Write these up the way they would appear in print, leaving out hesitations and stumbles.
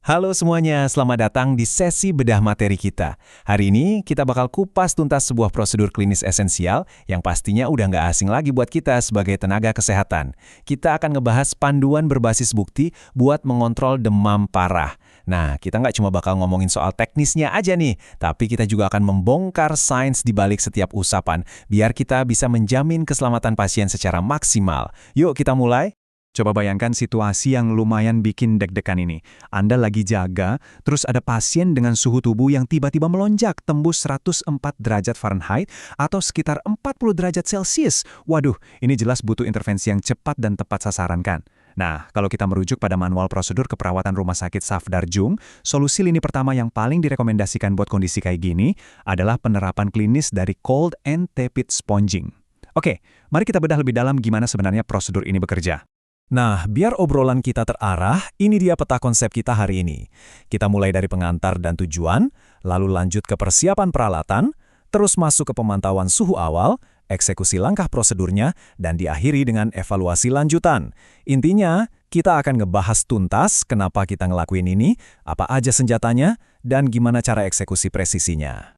Halo semuanya, selamat datang di sesi bedah materi kita. Hari ini kita bakal kupas tuntas sebuah prosedur klinis esensial yang pastinya udah nggak asing lagi buat kita sebagai tenaga kesehatan. Kita akan ngebahas panduan berbasis bukti buat mengontrol demam parah. Nah, kita nggak cuma bakal ngomongin soal teknisnya aja nih, tapi kita juga akan membongkar sains di balik setiap usapan, biar kita bisa menjamin keselamatan pasien secara maksimal. Yuk kita mulai. Coba bayangkan situasi yang lumayan bikin deg-degan ini. Anda lagi jaga, terus ada pasien dengan suhu tubuh yang tiba-tiba melonjak tembus 104 derajat Fahrenheit atau sekitar 40 derajat Celcius. Waduh, ini jelas butuh intervensi yang cepat dan tepat sasaran kan? Nah, kalau kita merujuk pada manual prosedur keperawatan rumah sakit Safdar Jung, solusi lini pertama yang paling direkomendasikan buat kondisi kayak gini adalah penerapan klinis dari cold and tepid sponging. Oke, mari kita bedah lebih dalam gimana sebenarnya prosedur ini bekerja. Nah, biar obrolan kita terarah, ini dia peta konsep kita hari ini. Kita mulai dari pengantar dan tujuan, lalu lanjut ke persiapan peralatan, terus masuk ke pemantauan suhu awal, eksekusi langkah prosedurnya, dan diakhiri dengan evaluasi lanjutan. Intinya, kita akan ngebahas tuntas kenapa kita ngelakuin ini, apa aja senjatanya, dan gimana cara eksekusi presisinya.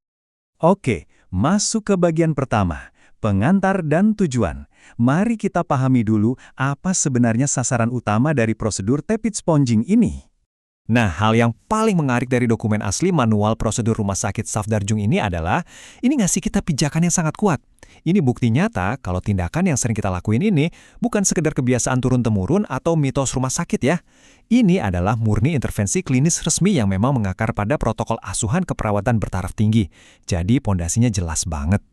Oke, masuk ke bagian pertama. Pengantar dan tujuan. Mari kita pahami dulu apa sebenarnya sasaran utama dari prosedur tepid sponging ini. Nah, hal yang paling menarik dari dokumen asli manual prosedur rumah sakit Safdar Jung ini adalah, ini ngasih kita pijakan yang sangat kuat. Ini bukti nyata kalau tindakan yang sering kita lakuin ini bukan sekedar kebiasaan turun-temurun atau mitos rumah sakit ya. Ini adalah murni intervensi klinis resmi yang memang mengakar pada protokol asuhan keperawatan bertaraf tinggi. Jadi pondasinya jelas banget.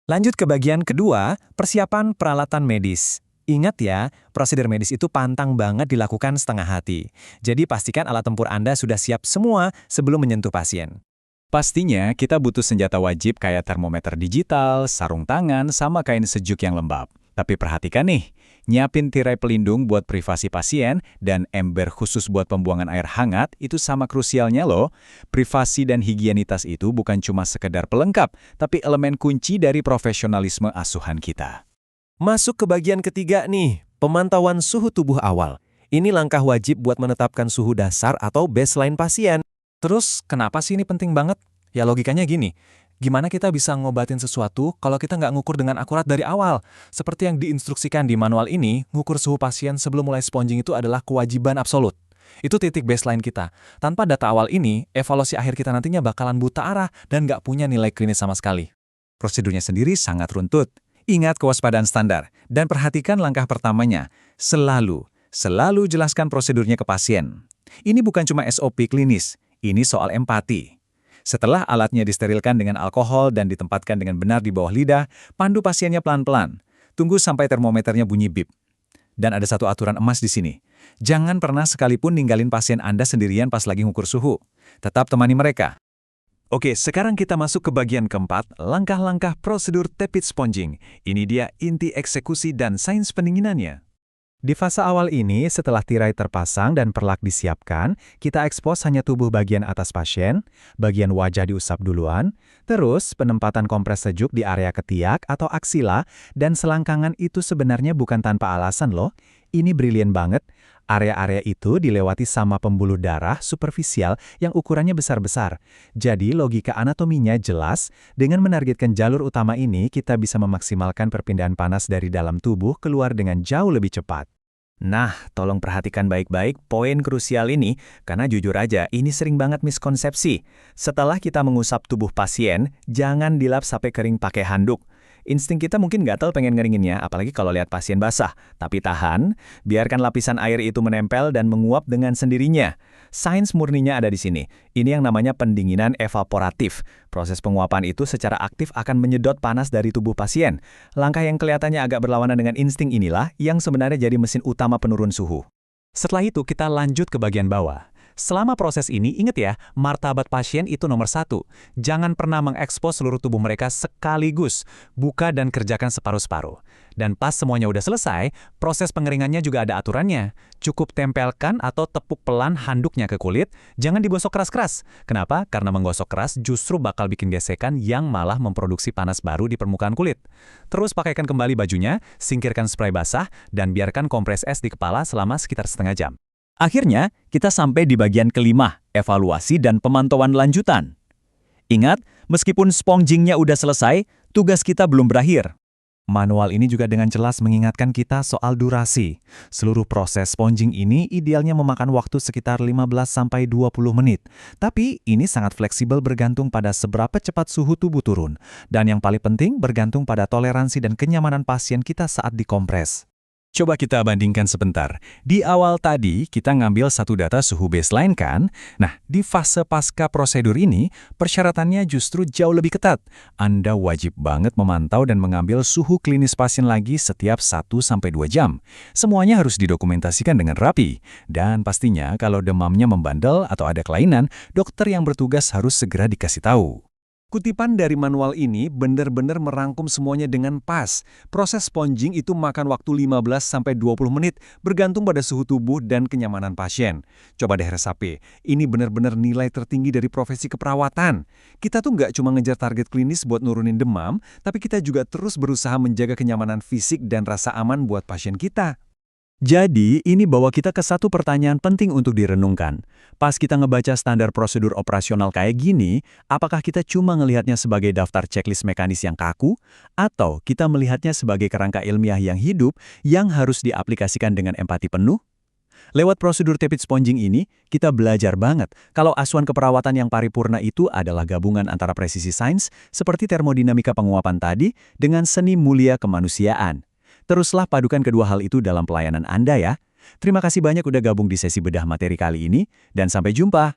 Lanjut ke bagian kedua, persiapan peralatan medis. Ingat ya, prosedur medis itu pantang banget dilakukan setengah hati. Jadi pastikan alat tempur Anda sudah siap semua sebelum menyentuh pasien. Pastinya kita butuh senjata wajib kayak termometer digital, sarung tangan, sama kain sejuk yang lembab. Tapi perhatikan nih, nyiapin tirai pelindung buat privasi pasien dan ember khusus buat pembuangan air hangat itu sama krusialnya loh. Privasi dan higienitas itu bukan cuma sekedar pelengkap, tapi elemen kunci dari profesionalisme asuhan kita. Masuk ke bagian ketiga nih, pemantauan suhu tubuh awal. Ini langkah wajib buat menetapkan suhu dasar atau baseline pasien. Terus, kenapa sih ini penting banget? Ya logikanya gini, gimana kita bisa ngobatin sesuatu kalau kita nggak ngukur dengan akurat dari awal? Seperti yang diinstruksikan di manual ini, ngukur suhu pasien sebelum mulai sponging itu adalah kewajiban absolut. Itu titik baseline kita. Tanpa data awal ini, evaluasi akhir kita nantinya bakalan buta arah dan nggak punya nilai klinis sama sekali. Prosedurnya sendiri sangat runtut. Ingat kewaspadaan standar dan perhatikan langkah pertamanya. Selalu jelaskan prosedurnya ke pasien. Ini bukan cuma SOP klinis, ini soal empati. Setelah alatnya disterilkan dengan alkohol dan ditempatkan dengan benar di bawah lidah, pandu pasiennya pelan-pelan. Tunggu sampai termometernya bunyi bip. Dan ada satu aturan emas di sini. Jangan pernah sekalipun ninggalin pasien Anda sendirian pas lagi ngukur suhu. Tetap temani mereka. Oke, sekarang kita masuk ke bagian keempat, langkah-langkah prosedur tepid sponging. Ini dia inti eksekusi dan sains pendinginannya. Di fase awal ini, setelah tirai terpasang dan perlak disiapkan, kita ekspos hanya tubuh bagian atas pasien, bagian wajah diusap duluan, terus penempatan kompres sejuk di area ketiak atau aksila, dan selangkangan itu sebenarnya bukan tanpa alasan loh. Ini brilian banget. Area-area itu dilewati sama pembuluh darah superficial yang ukurannya besar-besar. Jadi logika anatominya jelas, dengan menargetkan jalur utama ini kita bisa memaksimalkan perpindahan panas dari dalam tubuh keluar dengan jauh lebih cepat. Nah, tolong perhatikan baik-baik poin krusial ini, karena jujur aja ini sering banget miskonsepsi. Setelah kita mengusap tubuh pasien, jangan dilap sampai kering pakai handuk. Insting kita mungkin gatal pengen ngeringinnya, apalagi kalau lihat pasien basah. Tapi tahan, biarkan lapisan air itu menempel dan menguap dengan sendirinya. Sains murninya ada di sini. Ini yang namanya pendinginan evaporatif. Proses penguapan itu secara aktif akan menyedot panas dari tubuh pasien. Langkah yang kelihatannya agak berlawanan dengan insting inilah yang sebenarnya jadi mesin utama penurun suhu. Setelah itu kita lanjut ke bagian bawah. Selama proses ini, ingat ya, martabat pasien itu nomor satu. Jangan pernah mengekspos seluruh tubuh mereka sekaligus. Buka dan kerjakan separuh-separuh. Dan pas semuanya udah selesai, proses pengeringannya juga ada aturannya. Cukup tempelkan atau tepuk pelan handuknya ke kulit, jangan digosok keras-keras. Kenapa? Karena menggosok keras justru bakal bikin gesekan yang malah memproduksi panas baru di permukaan kulit. Terus pakaikan kembali bajunya, singkirkan spray basah, dan biarkan kompres es di kepala selama sekitar setengah jam. Akhirnya, kita sampai di bagian kelima, evaluasi dan pemantauan lanjutan. Ingat, meskipun spongingnya udah selesai, tugas kita belum berakhir. Manual ini juga dengan jelas mengingatkan kita soal durasi. Seluruh proses sponging ini idealnya memakan waktu sekitar 15-20 menit. Tapi ini sangat fleksibel bergantung pada seberapa cepat suhu tubuh turun. Dan yang paling penting bergantung pada toleransi dan kenyamanan pasien kita saat dikompres. Coba kita bandingkan sebentar. Di awal tadi, kita ngambil satu data suhu baseline kan? Nah, di fase pasca prosedur ini, persyaratannya justru jauh lebih ketat. Anda wajib banget memantau dan mengambil suhu klinis pasien lagi setiap 1-2 jam. Semuanya harus didokumentasikan dengan rapi. Dan pastinya kalau demamnya membandel atau ada kelainan, dokter yang bertugas harus segera dikasih tahu. Kutipan dari manual ini benar-benar merangkum semuanya dengan pas. Proses sponging itu makan waktu 15-20 menit bergantung pada suhu tubuh dan kenyamanan pasien. Coba deh resapi, ini benar-benar nilai tertinggi dari profesi keperawatan. Kita tuh nggak cuma ngejar target klinis buat nurunin demam, tapi kita juga terus berusaha menjaga kenyamanan fisik dan rasa aman buat pasien kita. Jadi, ini bawa kita ke satu pertanyaan penting untuk direnungkan. Pas kita ngebaca standar prosedur operasional kayak gini, apakah kita cuma ngelihatnya sebagai daftar checklist mekanis yang kaku, atau kita melihatnya sebagai kerangka ilmiah yang hidup yang harus diaplikasikan dengan empati penuh? Lewat prosedur tepit sponging ini, kita belajar banget kalau asuhan keperawatan yang paripurna itu adalah gabungan antara presisi sains, seperti termodinamika penguapan tadi, dengan seni mulia kemanusiaan. Teruslah padukan kedua hal itu dalam pelayanan Anda ya. Terima kasih banyak udah gabung di sesi bedah materi kali ini, dan sampai jumpa.